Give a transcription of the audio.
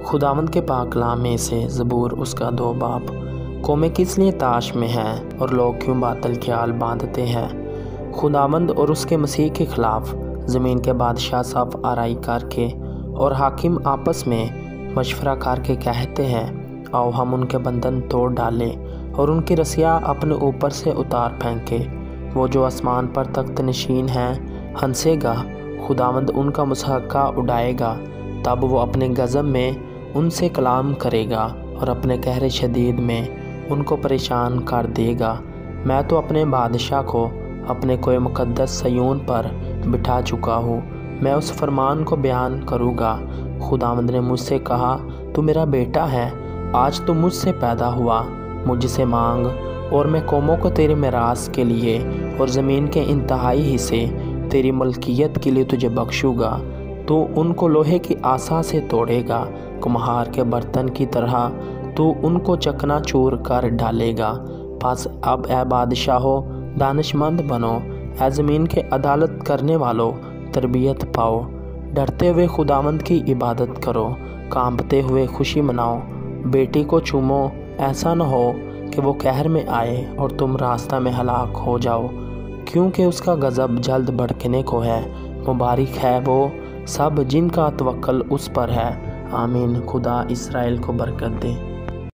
خداوند کے پاک کلام میں سے زبور اس کا 2 باب۔ قومیں کس لیے تاش میں ہیں اور لوگ کیوں باطل خیال باندھتے ہیں؟ خداوند اور اس کے مسیح کے خلاف زمین کے بادشاہ صف آرائی کر کے اور حاکم آپس میں مشورہ کر کے کہتے ہیں، آؤ ہم ان کے بندھن توڑ ڈالیں اور ان کی رسیاں اپنے اوپر سے اتار پھینکے۔ وہ جو آسمان پر تخت نشین ہیں ہنسے گا، خداوند ان کا مضحکہ اڑائے گا۔ تب وہ اپنے غضب میں ان سے کلام کرے گا اور اپنے قہر شدید میں ان کو پریشان کر دے گا۔ میں تو اپنے بادشاہ کو اپنے کوہ مقدس صیون پر بٹھا چکا ہوں، میں اس فرمان کو بیان کروں گا۔ خداوند نے مجھ سے کہا، تو میرا بیٹا ہے، آج تو مجھ سے پیدا ہوا، مجھ سے مانگ اور میں قوموں کو تیرے میراث کے لیے اور زمین کے انتہائی حصے تیری ملکیت کے لیے تجھے بخشوں گا۔ تو ان کو لوہے کی عصا سے توڑے گا، کمہار کے برتن کی طرح تو ان کو چکنا چور کر ڈالے گا۔ پس اب اے بادشاہو دانش مند بنو، اے زمین کے عدالت کرنے والو تربیت پاؤ۔ ڈرتے ہوئے خداوند کی عبادت کرو، کانپتے ہوئے خوشی مناؤ۔ بیٹی کو چومو، ایسا نہ ہو کہ وہ قہر میں آئے اور تم راستہ میں ہلاک ہو جاؤ، کیونکہ اس کا غضب جلد بھڑکنے کو ہے۔ مبارک ہے وہ سب جن کا توکل اس پر ہے۔ آمین۔ خدا اسرائیل کو برکت دے۔